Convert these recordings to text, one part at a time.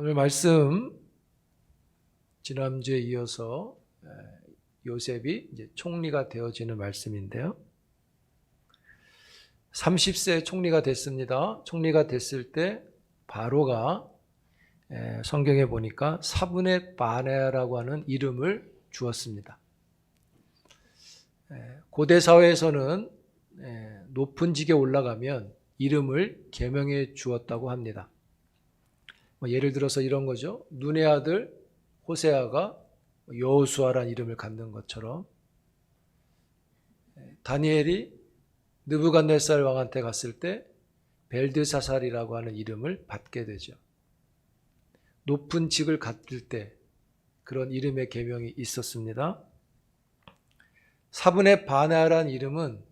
오늘 말씀 지난주에 이어서 요셉이 이제 총리가 되어지는 말씀인데요. 30세 총리가 됐습니다. 총리가 됐을 때 바로가 성경에 보니까 사분의 바네라고 하는 이름을 주었습니다. 고대 사회에서는 높은 직에 올라가면 이름을 계명해 주었다고 합니다. 예를 들어서 이런 거죠. 눈의 아들 호세아가 여호수아라는 이름을 갖는 것처럼 다니엘이 느부갓네살 왕한테 갔을 때 벨드사살이라고 하는 이름을 받게 되죠. 높은 직을 갖을 때 그런 이름의 계명이 있었습니다. 사분의 바네라는 이름은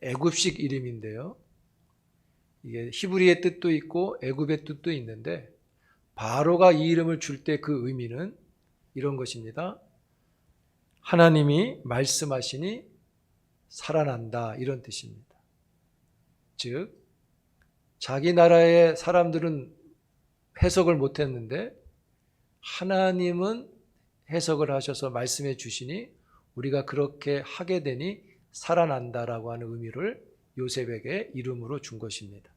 애굽식 이름인데요. 이게 히브리의 뜻도 있고 애굽의 뜻도 있는데 바로가 이 이름을 줄 때 그 의미는 이런 것입니다. 하나님이 말씀하시니 살아난다, 이런 뜻입니다. 즉 자기 나라의 사람들은 해석을 못했는데 하나님은 해석을 하셔서 말씀해 주시니 우리가 그렇게 하게 되니 살아난다라고 하는 의미를 요셉에게 이름으로 준 것입니다.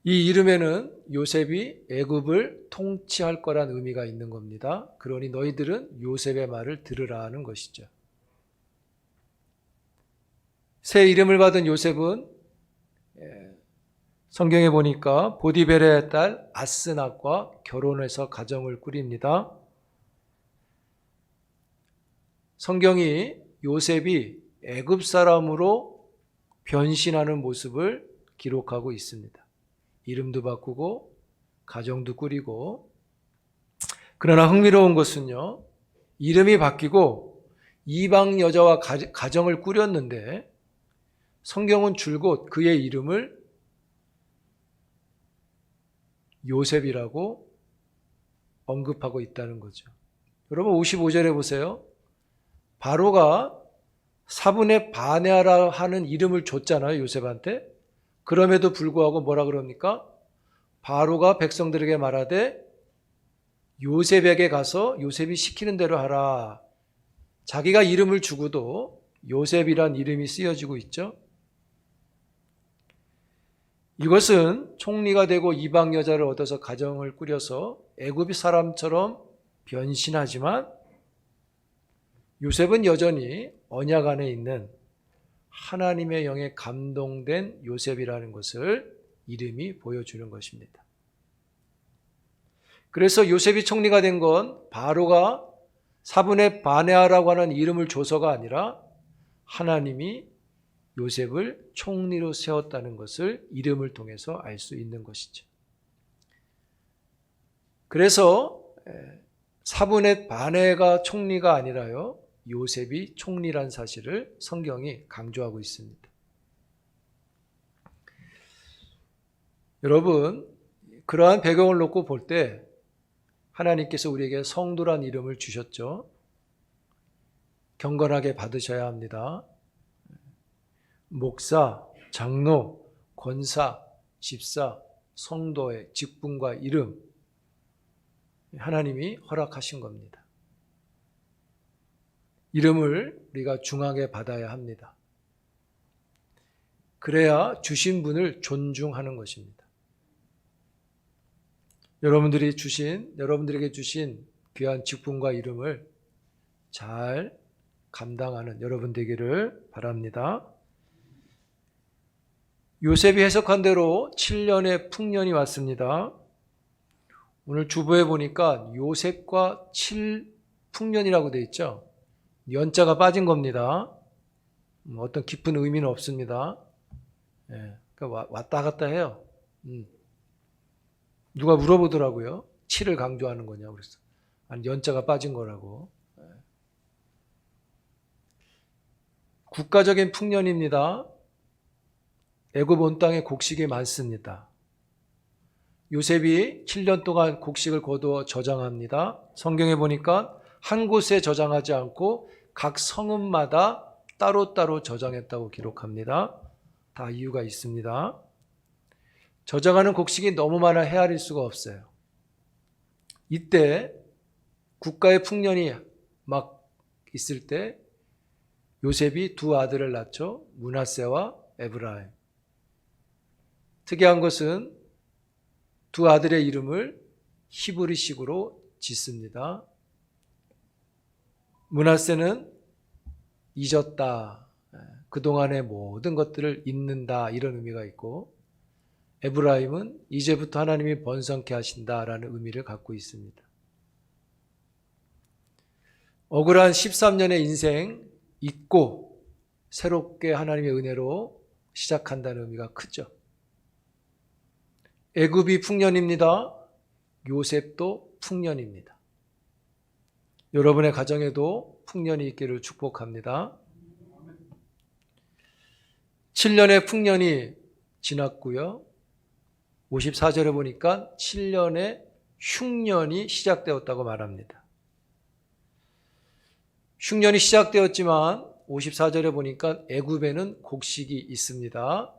이 이름에는 요셉이 애굽을 통치할 거란 의미가 있는 겁니다. 그러니 너희들은 요셉의 말을 들으라 하는 것이죠. 새 이름을 받은 요셉은 성경에 보니까 보디베르의 딸 아스낫과 결혼해서 가정을 꾸립니다. 성경이 요셉이 애굽 사람으로 변신하는 모습을 기록하고 있습니다. 이름도 바꾸고 가정도 꾸리고. 그러나 흥미로운 것은요, 이름이 바뀌고 이방 여자와 가정을 꾸렸는데 성경은 줄곧 그의 이름을 요셉이라고 언급하고 있다는 거죠. 여러분 55절에 보세요. 바로가 사분의 바네라 하는 이름을 줬잖아요, 요셉한테. 그럼에도 불구하고 뭐라 그럽니까? 바로가 백성들에게 말하되 요셉에게 가서 요셉이 시키는 대로 하라. 자기가 이름을 주고도 요셉이란 이름이 쓰여지고 있죠. 이것은 총리가 되고 이방 여자를 얻어서 가정을 꾸려서 애굽 사람처럼 변신하지만 요셉은 여전히 언약 안에 있는 하나님의 영에 감동된 요셉이라는 것을 이름이 보여주는 것입니다. 그래서 요셉이 총리가 된 건 바로가 사분의 바네아라고 하는 이름을 줘서가 아니라 하나님이 요셉을 총리로 세웠다는 것을 이름을 통해서 알 수 있는 것이죠. 그래서 사분의 바네가 총리가 아니라요, 요셉이 총리란 사실을 성경이 강조하고 있습니다. 여러분, 그러한 배경을 놓고 볼 때 하나님께서 우리에게 성도란 이름을 주셨죠. 경건하게 받으셔야 합니다. 목사, 장로, 권사, 집사, 성도의 직분과 이름, 하나님이 허락하신 겁니다. 이름을 우리가 중하게 받아야 합니다. 그래야 주신 분을 존중하는 것입니다. 여러분들에게 주신 귀한 직분과 이름을 잘 감당하는 여러분 되기를 바랍니다. 요셉이 해석한 대로 7년의 풍년이 왔습니다. 오늘 주보에 보니까 요셉과 7풍년이라고 되어 있죠. 연자가 빠진 겁니다. 어떤 깊은 의미는 없습니다. 그러니까 왔다 갔다 해요. 누가 물어보더라고요. 7을 강조하는 거냐고 그랬어. 아니, 연자가 빠진 거라고. 국가적인 풍년입니다. 애굽 온 땅에 곡식이 많습니다. 요셉이 7년 동안 곡식을 거두어 저장합니다. 성경에 보니까 한 곳에 저장하지 않고 각 성읍마다 따로따로 저장했다고 기록합니다. 다 이유가 있습니다. 젖어가는 곡식이 너무 많아 헤아릴 수가 없어요. 이때 국가의 풍년이 막 있을 때 요셉이 두 아들을 낳죠. 므낫세와 에브라임. 특이한 것은 두 아들의 이름을 히브리식으로 짓습니다. 므낫세는 잊었다, 그동안의 모든 것들을 잊는다, 이런 의미가 있고, 에브라임은 이제부터 하나님이 번성케 하신다라는 의미를 갖고 있습니다. 억울한 13년의 인생 잊고 새롭게 하나님의 은혜로 시작한다는 의미가 크죠. 애굽이 풍년입니다. 요셉도 풍년입니다. 여러분의 가정에도 풍년이 있기를 축복합니다. 7년의 풍년이 지났고요. 54절에 보니까 7년의 흉년이 시작되었다고 말합니다. 흉년이 시작되었지만 54절에 보니까 애굽에는 곡식이 있습니다.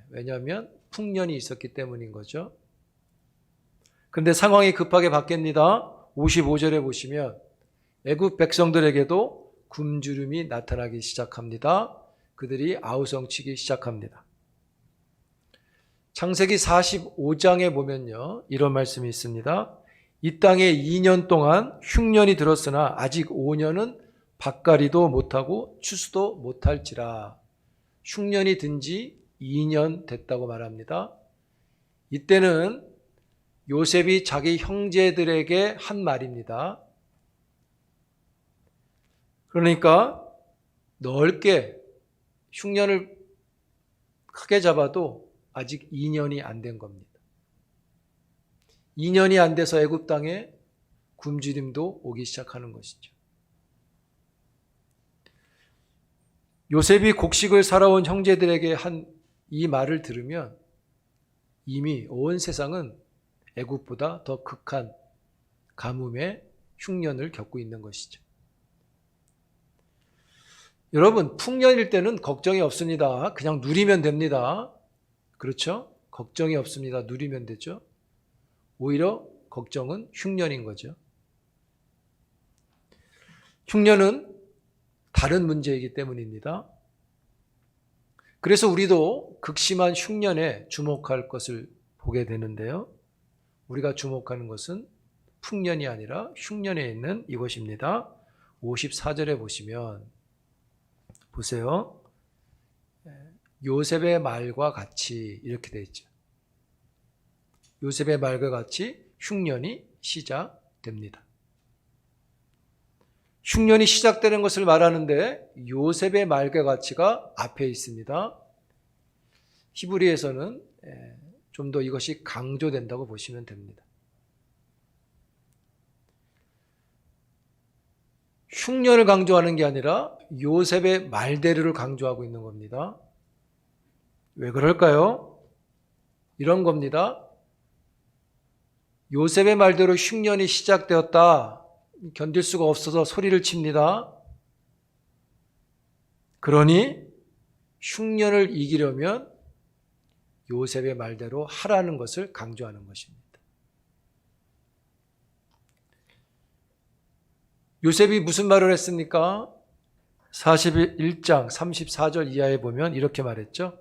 왜냐하면 풍년이 있었기 때문인 거죠. 그런데 상황이 급하게 바뀝니다. 55절에 보시면 애굽 백성들에게도 굶주림이 나타나기 시작합니다. 그들이 아우성치기 시작합니다. 창세기 45장에 보면요, 이런 말씀이 있습니다. 이 땅에 2년 동안 흉년이 들었으나 아직 5년은 밭갈이도 못하고 추수도 못할지라. 흉년이 든 지 2년 됐다고 말합니다. 이때는 요셉이 자기 형제들에게 한 말입니다. 그러니까 넓게 흉년을 크게 잡아도 아직 2년이 안 된 겁니다. 2년이 안 돼서 애굽 땅에 굶주림도 오기 시작하는 것이죠. 요셉이 곡식을 살아온 형제들에게 한 이 말을 들으면 이미 온 세상은 애굽보다 더 극한 가뭄의 흉년을 겪고 있는 것이죠. 여러분, 풍년일 때는 걱정이 없습니다. 그냥 누리면 됩니다. 그렇죠? 걱정이 없습니다. 누리면 되죠. 오히려 걱정은 흉년인 거죠. 흉년은 다른 문제이기 때문입니다. 그래서 우리도 극심한 흉년에 주목할 것을 보게 되는데요. 우리가 주목하는 것은 풍년이 아니라 흉년에 있는 이것입니다. 54절에 보시면 보세요. 요셉의 말과 같이 이렇게 되어 있죠. 요셉의 말과 같이 흉년이 시작됩니다. 흉년이 시작되는 것을 말하는데 요셉의 말과 같이가 앞에 있습니다. 히브리에서는 좀 더 이것이 강조된다고 보시면 됩니다. 흉년을 강조하는 게 아니라 요셉의 말대로를 강조하고 있는 겁니다. 왜 그럴까요? 이런 겁니다. 요셉의 말대로 흉년이 시작되었다. 견딜 수가 없어서 소리를 칩니다. 그러니 흉년을 이기려면 요셉의 말대로 하라는 것을 강조하는 것입니다. 요셉이 무슨 말을 했습니까? 41장 34절 이하에 보면 이렇게 말했죠.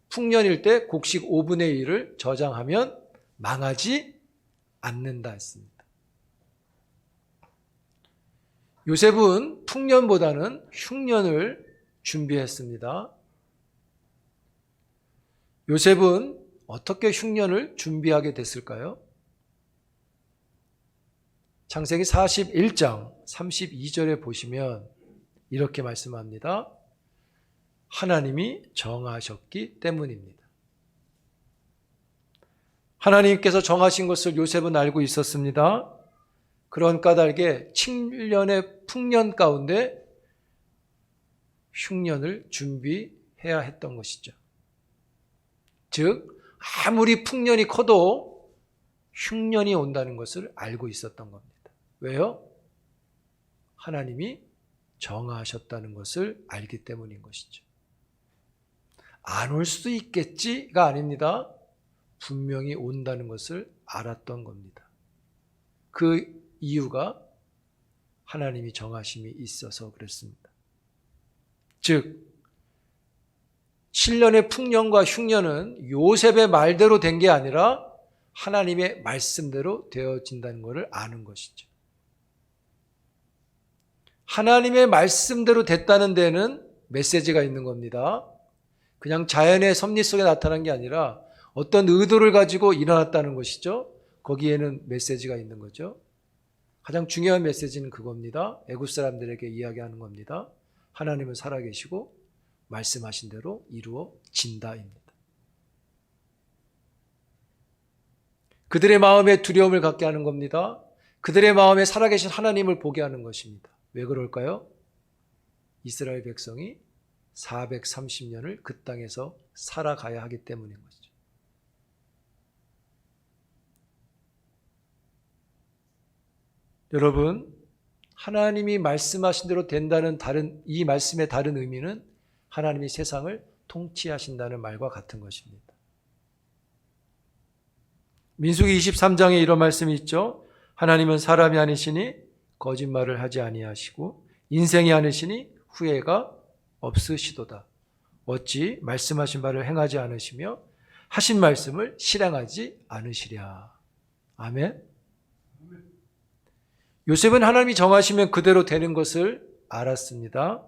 풍년일 때 곡식 5분의 1을 저장하면 망하지 않는다 했습니다. 요셉은 풍년보다는 흉년을 준비했습니다. 요셉은 어떻게 흉년을 준비하게 됐을까요? 창세기 41장 32절에 보시면 이렇게 말씀합니다. 하나님이 정하셨기 때문입니다. 하나님께서 정하신 것을 요셉은 알고 있었습니다. 그런 까닭에 7년의 풍년 가운데 흉년을 준비해야 했던 것이죠. 즉 아무리 풍년이 커도 흉년이 온다는 것을 알고 있었던 겁니다. 왜요? 하나님이 정하셨다는 것을 알기 때문인 것이죠. 안 올 수도 있겠지가 아닙니다. 분명히 온다는 것을 알았던 겁니다. 그 이유가 하나님이 정하심이 있어서 그랬습니다. 즉 7년의 풍년과 흉년은 요셉의 말대로 된 게 아니라 하나님의 말씀대로 되어진다는 것을 아는 것이죠. 하나님의 말씀대로 됐다는 데는 메시지가 있는 겁니다. 그냥 자연의 섭리 속에 나타난 게 아니라 어떤 의도를 가지고 일어났다는 것이죠. 거기에는 메시지가 있는 거죠. 가장 중요한 메시지는 그겁니다. 애굽 사람들에게 이야기하는 겁니다. 하나님은 살아계시고 말씀하신 대로 이루어진다입니다. 그들의 마음에 두려움을 갖게 하는 겁니다. 그들의 마음에 살아계신 하나님을 보게 하는 것입니다. 왜 그럴까요? 이스라엘 백성이 430년을 그 땅에서 살아가야 하기 때문인 것이죠. 여러분, 하나님이 말씀하신 대로 된다는 이 말씀의 다른 의미는 하나님이 세상을 통치하신다는 말과 같은 것입니다. 민수기 23장에 이런 말씀이 있죠. 하나님은 사람이 아니시니 거짓말을 하지 아니하시고 인생이 아니시니 후회가 없으시도다. 어찌 말씀하신 바를 행하지 않으시며 하신 말씀을 실행하지 않으시랴. 아멘. 요셉은 하나님이 정하시면 그대로 되는 것을 알았습니다.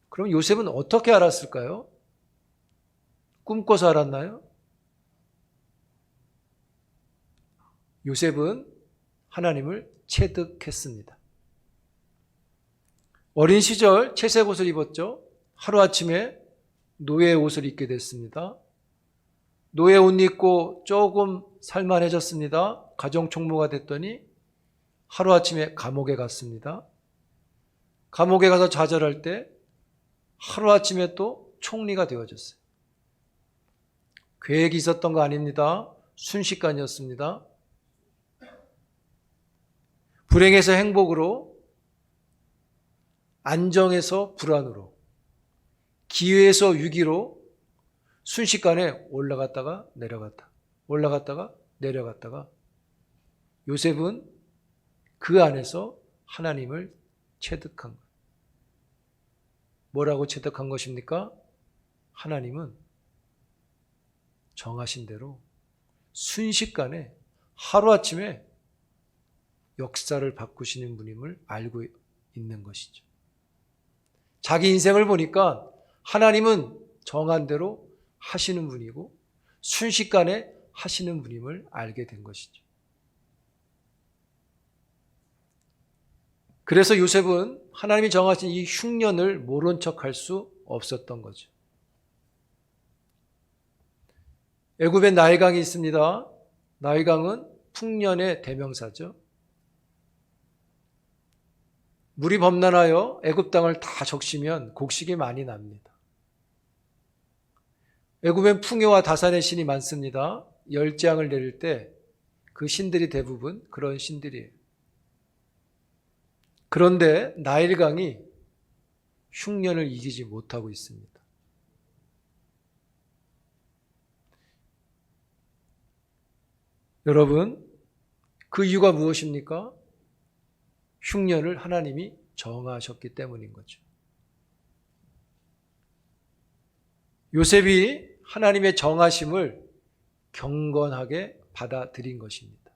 그럼 요셉은 어떻게 알았을까요? 꿈꿔서 알았나요? 요셉은 하나님을 체득했습니다. 어린 시절 채색 옷을 입었죠. 하루아침에 노예의 옷을 입게 됐습니다. 노예 옷 입고 조금 살만해졌습니다. 가정 총무가 됐더니 하루아침에 감옥에 갔습니다. 감옥에 가서 좌절할 때 하루아침에 또 총리가 되어졌어요. 계획이 있었던 거 아닙니다. 순식간이었습니다. 불행에서 행복으로, 안정에서 불안으로, 기회에서 위기로 순식간에 올라갔다가 내려갔다, 올라갔다가 내려갔다가 요셉은 그 안에서 하나님을 체득한 거예요. 뭐라고 체득한 것입니까? 하나님은 정하신 대로 순식간에 하루아침에 역사를 바꾸시는 분임을 알고 있는 것이죠. 자기 인생을 보니까 하나님은 정한 대로 하시는 분이고 순식간에 하시는 분임을 알게 된 것이죠. 그래서 요셉은 하나님이 정하신 이 흉년을 모른 척할 수 없었던 거죠. 애굽에 나일강이 있습니다. 나일강은 풍년의 대명사죠. 물이 범람하여 애굽 땅을 다 적시면 곡식이 많이 납니다. 애굽엔 풍요와 다산의 신이 많습니다. 열재앙을 내릴 때 그 신들이 대부분 그런 신들이에요. 그런데 나일강이 흉년을 이기지 못하고 있습니다. 여러분, 그 이유가 무엇입니까? 흉년을 하나님이 정하셨기 때문인 거죠. 요셉이 하나님의 정하심을 경건하게 받아들인 것입니다.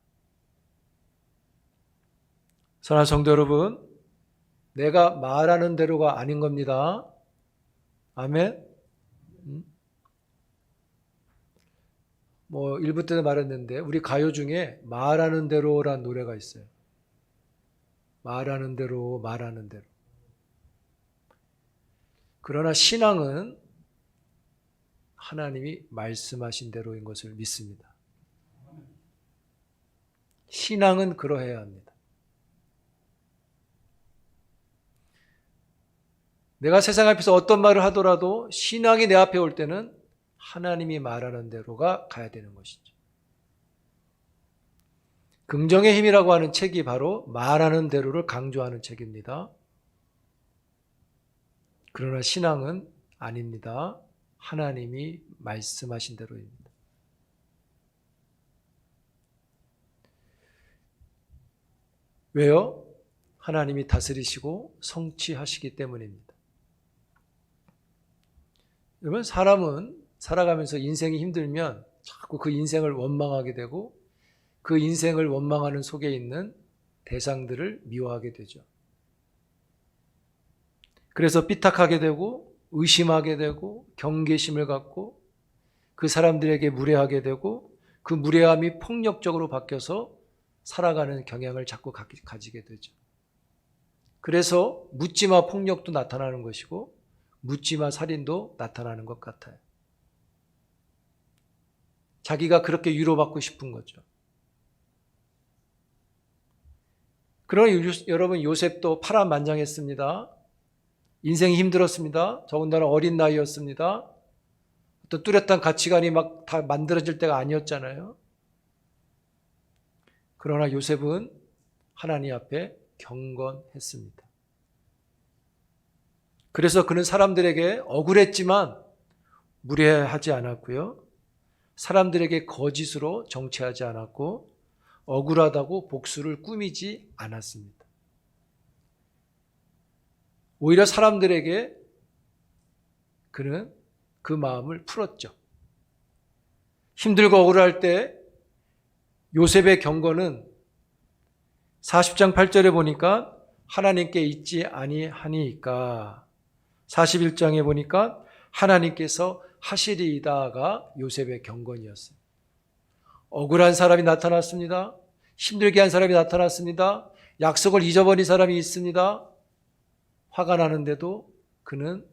사랑하는 성도 여러분, 내가 말하는 대로가 아닌 겁니다. 아멘. 1부 때도 말했는데 우리 가요 중에 말하는 대로라는 노래가 있어요. 말하는 대로, 말하는 대로. 그러나 신앙은 하나님이 말씀하신 대로인 것을 믿습니다. 신앙은 그러해야 합니다. 내가 세상 앞에서 어떤 말을 하더라도 신앙이 내 앞에 올 때는 하나님이 말하는 대로가 가야 되는 것이죠. 긍정의 힘이라고 하는 책이 바로 말하는 대로를 강조하는 책입니다. 그러나 신앙은 아닙니다. 하나님이 말씀하신 대로입니다. 왜요? 하나님이 다스리시고 성취하시기 때문입니다. 여러분, 사람은 살아가면서 인생이 힘들면 자꾸 그 인생을 원망하게 되고 그 인생을 원망하는 속에 있는 대상들을 미워하게 되죠. 그래서 삐딱하게 되고 의심하게 되고 경계심을 갖고 그 사람들에게 무례하게 되고 그 무례함이 폭력적으로 바뀌어서 살아가는 경향을 자꾸 가지게 되죠. 그래서 묻지마 폭력도 나타나는 것이고 묻지마 살인도 나타나는 것 같아요. 자기가 그렇게 위로받고 싶은 거죠. 그러나 여러분, 요셉도 파란만장했습니다. 인생이 힘들었습니다. 더군다나 어린 나이였습니다. 또 뚜렷한 가치관이 막 다 만들어질 때가 아니었잖아요. 그러나 요셉은 하나님 앞에 경건했습니다. 그래서 그는 사람들에게 억울했지만 무례하지 않았고요. 사람들에게 거짓으로 정죄하지 않았고 억울하다고 복수를 꾸미지 않았습니다. 오히려 사람들에게 그는 그 마음을 풀었죠. 힘들고 억울할 때 요셉의 경건은 40장 8절에 보니까 하나님께 있지 아니하니까, 41장에 보니까 하나님께서 하시리이다가 요셉의 경건이었어요. 억울한 사람이 나타났습니다. 힘들게 한 사람이 나타났습니다. 약속을 잊어버린 사람이 있습니다. 화가 나는데도 그는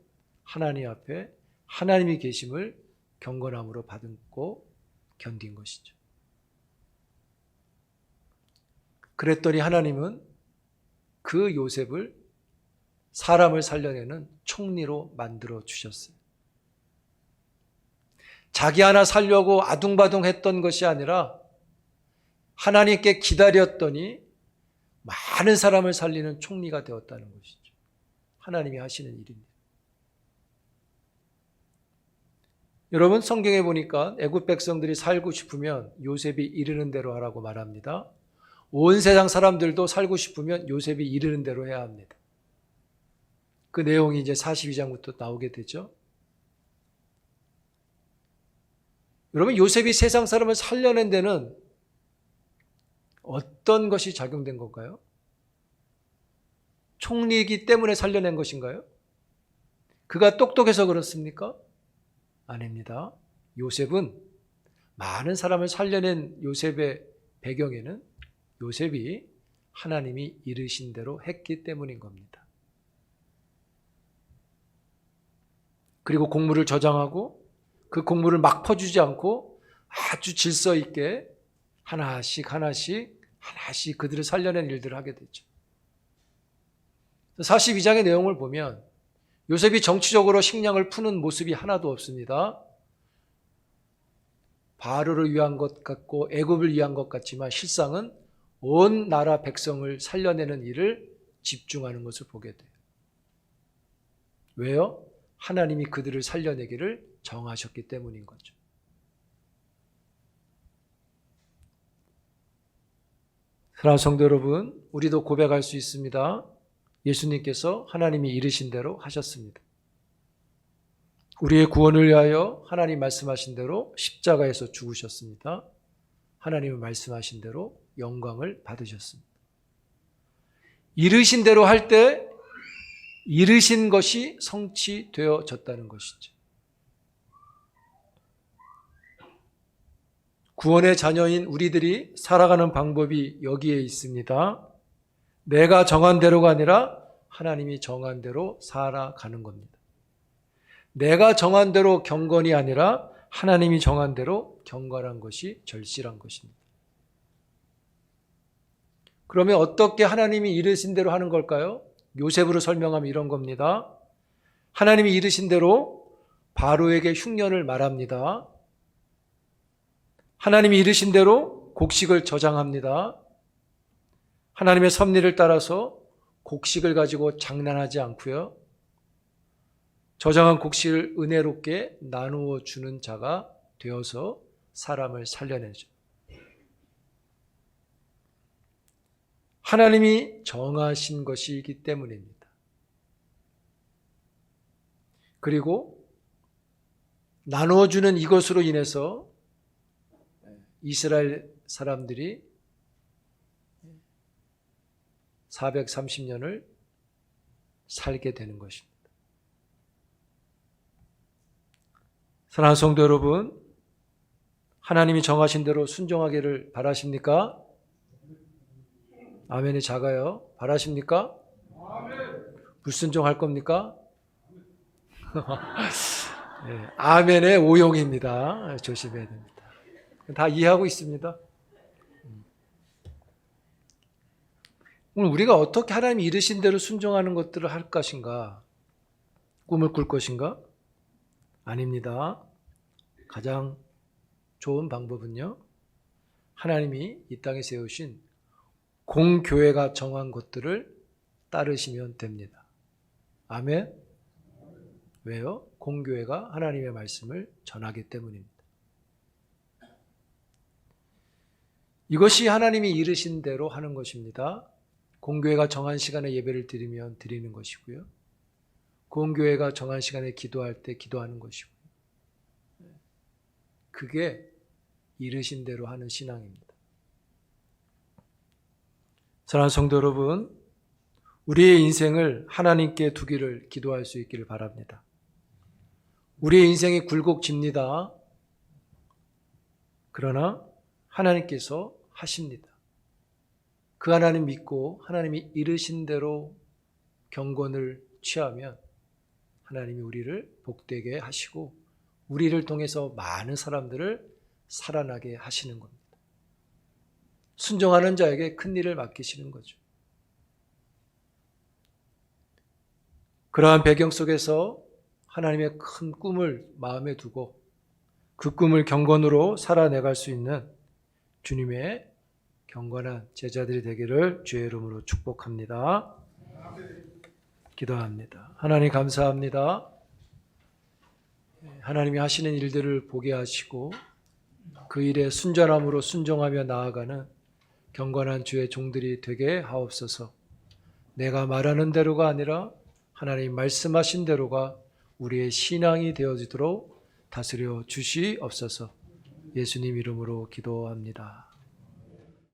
하나님 앞에 하나님이 계심을 경건함으로 받고 견딘 것이죠. 그랬더니 하나님은 그 요셉을 사람을 살려내는 총리로 만들어 주셨어요. 자기 하나 살려고 아둥바둥 했던 것이 아니라 하나님께 기다렸더니 많은 사람을 살리는 총리가 되었다는 것이죠. 하나님이 하시는 일입니다. 여러분, 성경에 보니까 애굽 백성들이 살고 싶으면 요셉이 이르는 대로 하라고 말합니다. 온 세상 사람들도 살고 싶으면 요셉이 이르는 대로 해야 합니다. 그 내용이 이제 42장부터 나오게 되죠. 여러분, 요셉이 세상 사람을 살려낸 데는 어떤 것이 작용된 건가요? 총리이기 때문에 살려낸 것인가요? 그가 똑똑해서 그렇습니까? 아닙니다. 요셉은 많은 사람을 살려낸 요셉의 배경에는 요셉이 하나님이 이르신 대로 했기 때문인 겁니다. 그리고 공물을 저장하고 그 공물을 막 퍼주지 않고 아주 질서 있게 하나씩 그들을 살려낸 일들을 하게 되죠. 42장의 내용을 보면 요셉이 정치적으로 식량을 푸는 모습이 하나도 없습니다. 바로를 위한 것 같고 애굽을 위한 것 같지만 실상은 온 나라 백성을 살려내는 일을 집중하는 것을 보게 돼요. 왜요? 하나님이 그들을 살려내기를 정하셨기 때문인 거죠. 사랑하는 성도 여러분, 우리도 고백할 수 있습니다. 예수님께서 하나님이 이르신 대로 하셨습니다. 우리의 구원을 위하여 하나님 말씀하신 대로 십자가에서 죽으셨습니다. 하나님은 말씀하신 대로 영광을 받으셨습니다. 이르신 대로 할 때 이르신 것이 성취되어졌다는 것이죠. 구원의 자녀인 우리들이 살아가는 방법이 여기에 있습니다. 내가 정한 대로가 아니라 하나님이 정한 대로 살아가는 겁니다. 내가 정한 대로 경건이 아니라 하나님이 정한 대로 경건한 것이 절실한 것입니다. 그러면 어떻게 하나님이 이르신 대로 하는 걸까요? 요셉으로 설명하면 이런 겁니다. 하나님이 이르신 대로 바로에게 흉년을 말합니다. 하나님이 이르신 대로 곡식을 저장합니다. 하나님의 섭리를 따라서 곡식을 가지고 장난하지 않고요. 저장한 곡식을 은혜롭게 나누어 주는 자가 되어서 사람을 살려내죠. 하나님이 정하신 것이기 때문입니다. 그리고 나누어주는 이것으로 인해서 이스라엘 사람들이 430년을 살게 되는 것입니다. 사랑하는 성도 여러분, 하나님이 정하신 대로 순종하기를 바라십니까? 아멘이 작아요. 바라십니까? 불순종할 겁니까? 네, 아멘의 오용입니다. 조심해야 됩니다. 다 이해하고 있습니다. 오늘 우리가 어떻게 하나님이 이르신 대로 순종하는 것들을 할 것인가? 꿈을 꿀 것인가? 아닙니다. 가장 좋은 방법은요, 하나님이 이 땅에 세우신 공교회가 정한 것들을 따르시면 됩니다. 아멘? 왜요? 공교회가 하나님의 말씀을 전하기 때문입니다. 이것이 하나님이 이르신 대로 하는 것입니다. 공교회가 정한 시간에 예배를 드리면 드리는 것이고요. 공교회가 정한 시간에 기도할 때 기도하는 것이고요. 그게 이르신 대로 하는 신앙입니다. 사랑하는 성도 여러분, 우리의 인생을 하나님께 두기를 기도할 수 있기를 바랍니다. 우리의 인생이 굴곡집니다. 그러나 하나님께서 하십니다. 그 하나님 믿고 하나님이 이르신 대로 경건을 취하면 하나님이 우리를 복되게 하시고 우리를 통해서 많은 사람들을 살아나게 하시는 겁니다. 순종하는 자에게 큰 일을 맡기시는 거죠. 그러한 배경 속에서 하나님의 큰 꿈을 마음에 두고 그 꿈을 경건으로 살아내갈 수 있는 주님의 경건한 제자들이 되기를 주의 이름으로 축복합니다. 기도합니다. 하나님 감사합니다. 하나님이 하시는 일들을 보게 하시고 그 일에 순전함으로 순종하며 나아가는 경건한 주의 종들이 되게 하옵소서. 내가 말하는 대로가 아니라 하나님 말씀하신 대로가 우리의 신앙이 되어지도록 다스려 주시옵소서. 예수님 이름으로 기도합니다.